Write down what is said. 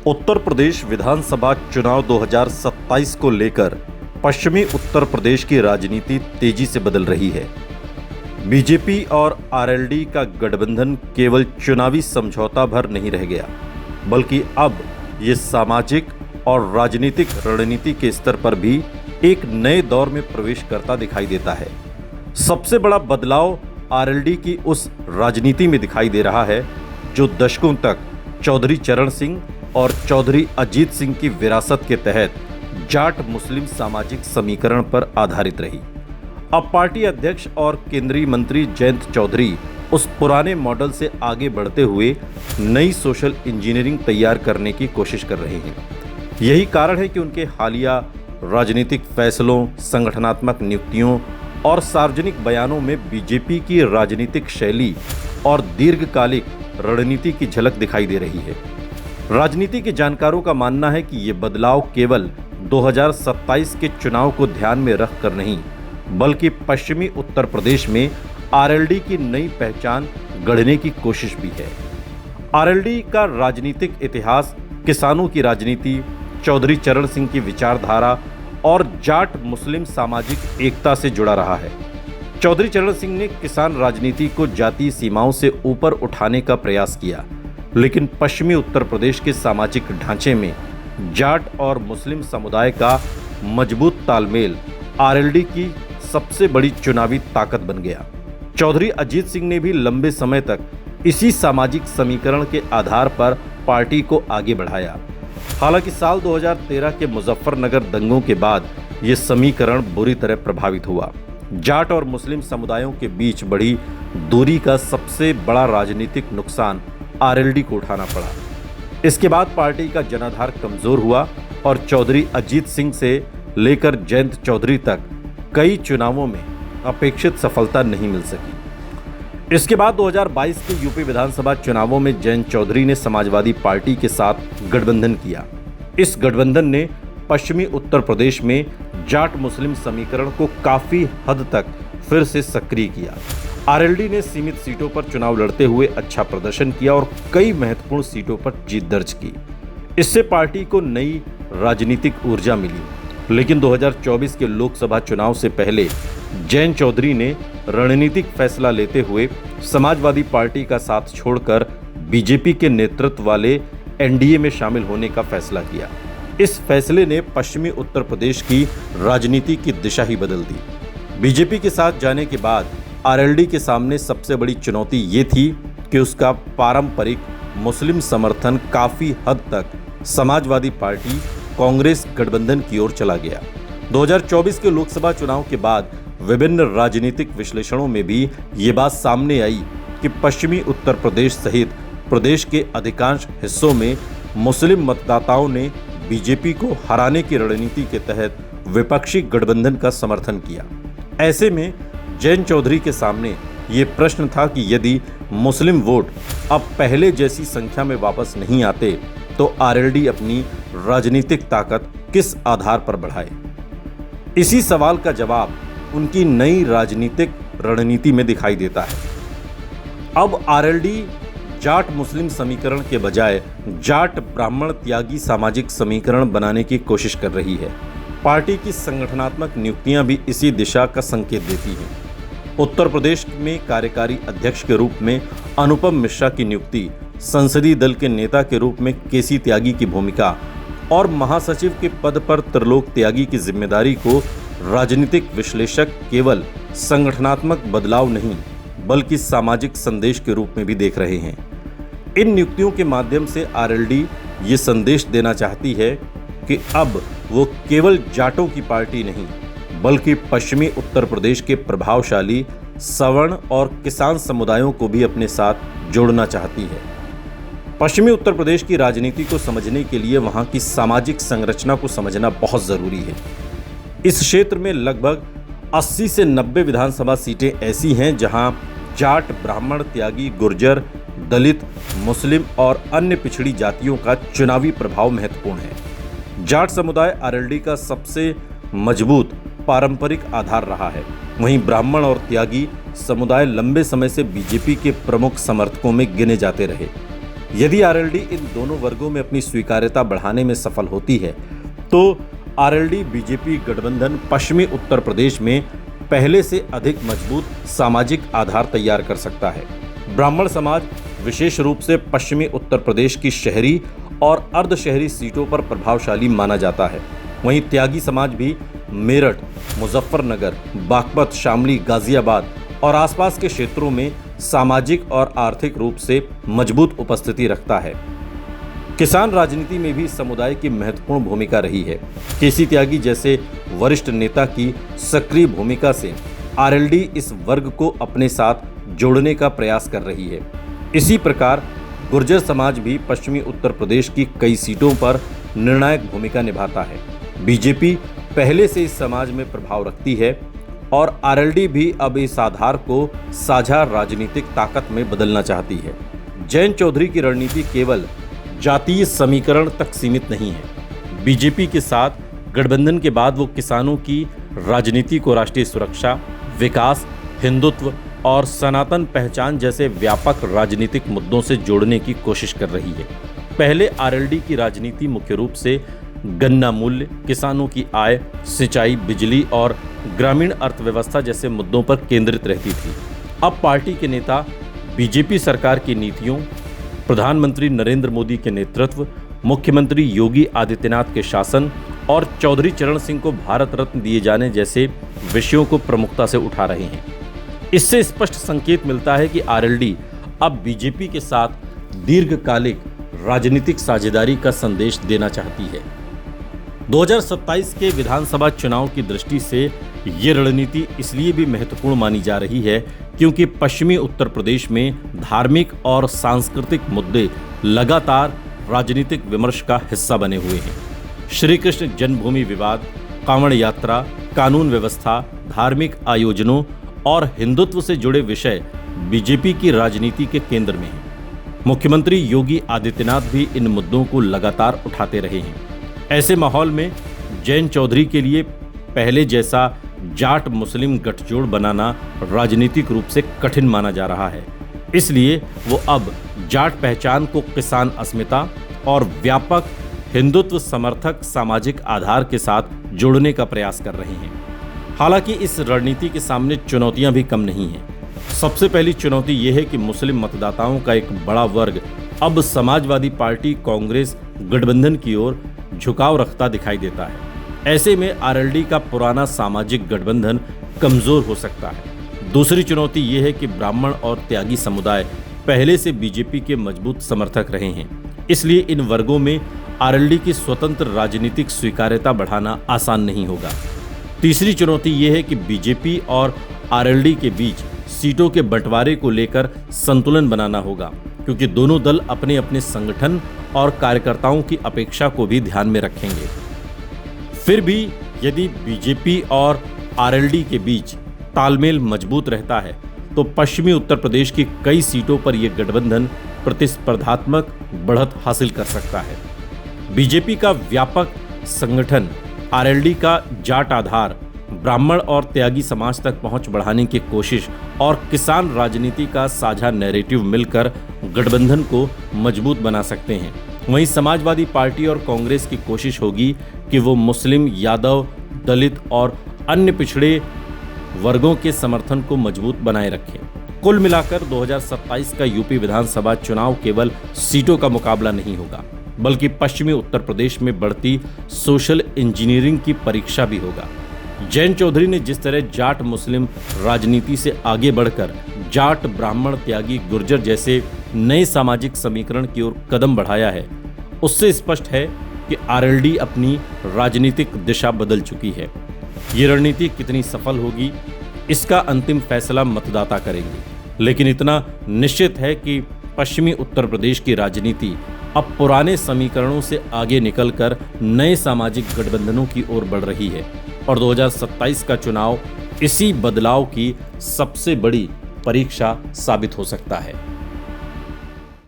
उत्तर प्रदेश विधानसभा चुनाव 2027 को लेकर पश्चिमी उत्तर प्रदेश की राजनीति तेजी से बदल रही है। बीजेपी और आरएलडी का गठबंधन केवल चुनावी समझौता भर नहीं रह गया, बल्कि अब ये सामाजिक और राजनीतिक रणनीति के स्तर पर भी एक नए दौर में प्रवेश करता दिखाई देता है। सबसे बड़ा बदलाव आरएलडी की उस राजनीति में दिखाई दे रहा है जो दशकों तक चौधरी चरण सिंह और चौधरी अजीत सिंह की विरासत के तहत जाट मुस्लिम सामाजिक समीकरण पर आधारित रही। अब पार्टी अध्यक्ष और केंद्रीय मंत्री जयंत चौधरी उस पुराने मॉडल से आगे बढ़ते हुए नई सोशल इंजीनियरिंग तैयार करने की कोशिश कर रहे हैं। यही कारण है कि उनके हालिया राजनीतिक फैसलों, संगठनात्मक नियुक्तियों और सार्वजनिक बयानों में बीजेपी की राजनीतिक शैली और दीर्घकालिक रणनीति की झलक दिखाई दे रही है। राजनीति के जानकारों का मानना है कि ये बदलाव केवल 2027 के चुनाव को ध्यान में रखकर नहीं, बल्कि पश्चिमी उत्तर प्रदेश में आरएलडी की नई पहचान गढ़ने की कोशिश भी है। आरएलडी का राजनीतिक इतिहास किसानों की राजनीति, चौधरी चरण सिंह की विचारधारा और जाट मुस्लिम सामाजिक एकता से जुड़ा रहा है। चौधरी चरण सिंह ने किसान राजनीति को जातीय सीमाओं से ऊपर उठाने का प्रयास किया, लेकिन पश्चिमी उत्तर प्रदेश के सामाजिक ढांचे में जाट और मुस्लिम समुदाय का मजबूत तालमेल आरएलडी की सबसे बड़ी चुनावी ताकत बन गया। चौधरी अजीत सिंह ने भी लंबे समय तक इसी सामाजिक समीकरण के आधार पर पार्टी को आगे बढ़ाया। हालांकि साल 2013 के मुजफ्फरनगर दंगों के बाद ये समीकरण बुरी तरह प्रभावित हुआ। जाट और मुस्लिम समुदायों के बीच बढ़ी दूरी का सबसे बड़ा राजनीतिक नुकसान आरएलडी को उठाना पड़ा। इसके बाद पार्टी का जनाधार कमजोर हुआ और चौधरी अजीत सिंह से लेकर जयंत चौधरी तक कई चुनावों में अपेक्षित सफलता नहीं मिल सकी। इसके बाद 2022 के यूपी विधानसभा चुनावों में जयंत चौधरी ने समाजवादी पार्टी के साथ गठबंधन किया। इस गठबंधन ने पश्चिमी उत्तर प्रदेश में जाट मुस्लिम समीकरण को काफी हद तक फिर से सक्रिय किया। आरएलडी ने सीमित सीटों पर चुनाव लड़ते हुए अच्छा प्रदर्शन किया और कई महत्वपूर्ण सीटों पर जीत दर्ज की। इससे पार्टी को नई राजनीतिक ऊर्जा मिली। लेकिन 2024 के लोकसभा चुनाव से पहले जयंत चौधरी ने रणनीतिक फैसला लेते हुए समाजवादी पार्टी का साथ छोड़कर बीजेपी के नेतृत्व वाले एनडीए में शामिल होने का फैसला किया। इस फैसले ने पश्चिमी उत्तर प्रदेश की राजनीति की दिशा ही बदल दी। बीजेपी के साथ जाने के बाद आरएलडी के सामने सबसे बड़ी चुनौती ये थी कि उसका पारंपरिक मुस्लिम समर्थन काफी हद तक समाजवादी पार्टी कांग्रेस गठबंधन की ओर चला गया। 2024 के लोकसभा चुनाव के बाद विभिन्न राजनीतिक विश्लेषणों में भी ये बात सामने आई कि पश्चिमी उत्तर प्रदेश सहित प्रदेश के अधिकांश हिस्सों में मुस्लिम मतदाताओं ने बीजेपी को हराने की रणनीति के तहत विपक्षी गठबंधन का समर्थन किया। ऐसे में जयंत चौधरी के सामने ये प्रश्न था कि यदि मुस्लिम वोट अब पहले जैसी संख्या में वापस नहीं आते तो आरएलडी अपनी राजनीतिक ताकत किस आधार पर बढ़ाए। इसी सवाल का जवाब उनकी नई राजनीतिक रणनीति में दिखाई देता है। अब आरएलडी जाट मुस्लिम समीकरण के बजाय जाट ब्राह्मण त्यागी सामाजिक समीकरण बनाने की कोशिश कर रही है। पार्टी की संगठनात्मक नियुक्तियां भी इसी दिशा का संकेत देती हैं। उत्तर प्रदेश में कार्यकारी अध्यक्ष के रूप में अनुपम मिश्रा की नियुक्ति, संसदीय दल के नेता के रूप में केसी त्यागी की भूमिका और महासचिव के पद पर त्रिलोक त्यागी की जिम्मेदारी को राजनीतिक विश्लेषक केवल संगठनात्मक बदलाव नहीं बल्कि सामाजिक संदेश के रूप में भी देख रहे हैं। इन नियुक्तियों के माध्यम से आरएलडी ये संदेश देना चाहती है कि अब वो केवल जाटों की पार्टी नहीं बल्कि पश्चिमी उत्तर प्रदेश के प्रभावशाली सवर्ण और किसान समुदायों को भी अपने साथ जोड़ना चाहती है। पश्चिमी उत्तर प्रदेश की राजनीति को समझने के लिए वहां की सामाजिक संरचना को समझना बहुत जरूरी है। इस क्षेत्र में लगभग 80 से 90 विधानसभा सीटें ऐसी हैं जहां जाट, ब्राह्मण, त्यागी, गुर्जर, दलित, मुस्लिम और अन्य पिछड़ी जातियों का चुनावी प्रभाव महत्वपूर्ण है। जाट समुदाय आरएलडी का सबसे मजबूत पारंपरिक आधार रहा है। वहीं ब्राह्मण और त्यागी समुदाय लंबे समय से बीजेपी के प्रमुख समर्थकों में गिने जाते रहे। यदि आरएलडी इन दोनों वर्गों में अपनी स्वीकार्यता बढ़ाने में सफल होती है तो आरएलडी बीजेपी गठबंधन पश्चिमी उत्तर प्रदेश में पहले से अधिक मजबूत सामाजिक आधार तैयार कर सकता है। ब्राह्मण समाज विशेष रूप से पश्चिमी उत्तर प्रदेश की शहरी और अर्ध शहरी सीटों पर प्रभावशाली माना जाता है। वहीं त्यागी समाज भी मेरठ, मुजफ्फरनगर, बागपत, शामली, गाजियाबाद और आसपास के क्षेत्रों में सामाजिक और आर्थिक रूप से मजबूत उपस्थिति रखता है। किसान राजनीति में भी समुदाय की महत्वपूर्ण भूमिका रही है। केसी त्यागी जैसे वरिष्ठ नेता की सक्रिय भूमिका से आरएलडी इस वर्ग को अपने साथ जोड़ने का प्रयास कर रही है। इसी प्रकार गुर्जर समाज भी पश्चिमी उत्तर प्रदेश की कई सीटों पर निर्णायक भूमिका निभाता है। बीजेपी पहले से इस समाज में प्रभाव रखती है और आरएलडी भी अब इस आधार को साझा राजनीतिक ताकत में बदलना चाहती है। जयंत चौधरी की रणनीति केवल जातीय समीकरण तक सीमित नहीं है। बीजेपी के साथ गठबंधन के बाद वो किसानों की राजनीति को राष्ट्रीय सुरक्षा, विकास, हिंदुत्व और सनातन पहचान जैसे व्यापक राजनीतिक मुद्दों से जोड़ने की कोशिश कर रही है। पहले आरएलडी की राजनीति मुख्य रूप से गन्ना मूल्य, किसानों की आय, सिंचाई, बिजली और ग्रामीण अर्थव्यवस्था जैसे मुद्दों पर केंद्रित रहती थी। अब पार्टी के नेता बीजेपी सरकार की नीतियों, प्रधानमंत्री नरेंद्र मोदी के नेतृत्व, मुख्यमंत्री योगी आदित्यनाथ के शासन और चौधरी चरण सिंह को भारत रत्न दिए जाने जैसे विषयों को प्रमुखता से उठा रहे हैं। इससे स्पष्ट संकेत मिलता है कि आरएलडी अब बीजेपी के साथ दीर्घकालिक राजनीतिक साझेदारी का संदेश देना चाहती है। 2027 के विधानसभा चुनाव की दृष्टि से ये रणनीति इसलिए भी महत्वपूर्ण मानी जा रही है क्योंकि पश्चिमी उत्तर प्रदेश में धार्मिक और सांस्कृतिक मुद्दे लगातार राजनीतिक विमर्श का हिस्सा बने हुए हैं। श्री कृष्ण जन्मभूमि विवाद, कांवड़ यात्रा, कानून व्यवस्था, धार्मिक आयोजनों और हिंदुत्व से जुड़े विषय बीजेपी की राजनीति के केंद्र में हैं। मुख्यमंत्री योगी आदित्यनाथ भी इन मुद्दों को लगातार उठाते रहे हैं। ऐसे माहौल में जयंत चौधरी के लिए पहले जैसा जाट मुस्लिम गठजोड़ बनाना राजनीतिक रूप से कठिन माना जा रहा है। इसलिए वो अब जाट पहचान को किसान अस्मिता और व्यापक हिंदुत्व समर्थक सामाजिक आधार के साथ जोड़ने का प्रयास कर रहे हैं। हालांकि इस रणनीति के सामने चुनौतियां भी कम नहीं हैं। सबसे पहली चुनौती यह है कि मुस्लिम मतदाताओं का एक बड़ा वर्ग अब समाजवादी पार्टी कांग्रेस गठबंधन की ओर झुकाव रखता दिखाई देता है। ऐसे में आरएलडी का पुराना सामाजिक गठबंधन कमजोर हो सकता है। दूसरी चुनौती यह है कि ब्राह्मण और त्यागी समुदाय पहले से बीजेपी के मजबूत समर्थक रहे हैं। इसलिए इन वर्गों में आरएलडी की स्वतंत्र राजनीतिक स्वीकार्यता बढ़ाना आसान नहीं होगा। तीसरी चुनौती यह है कि बीजेपी और आरएलडी के बीच सीटों के बंटवारे को लेकर संतुलन बनाना होगा, क्योंकि दोनों दल अपने अपने संगठन और कार्यकर्ताओं की अपेक्षा को भी ध्यान में रखेंगे। फिर भी यदि बीजेपी और आरएलडी के बीच तालमेल मजबूत रहता है तो पश्चिमी उत्तर प्रदेश की कई सीटों पर यह गठबंधन प्रतिस्पर्धात्मक बढ़त हासिल कर सकता है। बीजेपी का व्यापक संगठन, आरएलडी का जाट आधार, ब्राह्मण और त्यागी समाज तक पहुंच बढ़ाने की कोशिश और किसान राजनीति का साझा नैरेटिव मिलकर गठबंधन को मजबूत बना सकते हैं। वहीं समाजवादी पार्टी और कांग्रेस की कोशिश होगी कि वो मुस्लिम, यादव, दलित और अन्य पिछड़े वर्गों के समर्थन को मजबूत बनाए रखें। कुल मिलाकर 2027 का यूपी विधानसभा चुनाव केवल सीटों का मुकाबला नहीं होगा, बल्कि पश्चिमी उत्तर प्रदेश में बढ़ती सोशल इंजीनियरिंग की परीक्षा भी होगा। जयंत चौधरी ने जिस तरह जाट मुस्लिम राजनीति से आगे बढ़कर जाट, ब्राह्मण, त्यागी, गुर्जर जैसे नए सामाजिक समीकरण की ओर कदम बढ़ाया है, उससे स्पष्ट है कि आरएलडी अपनी राजनीतिक दिशा बदल चुकी है। ये रणनीति कितनी सफल होगी, इसका अंतिम फैसला मतदाता करेंगे। लेकिन इतना निश्चित है कि पश्चिमी उत्तर प्रदेश की राजनीति अब पुराने समीकरणों से आगे निकलकर नए सामाजिक गठबंधनों की ओर बढ़ रही है और 2027 का चुनाव इसी बदलाव की सबसे बड़ी परीक्षा साबित हो सकता है।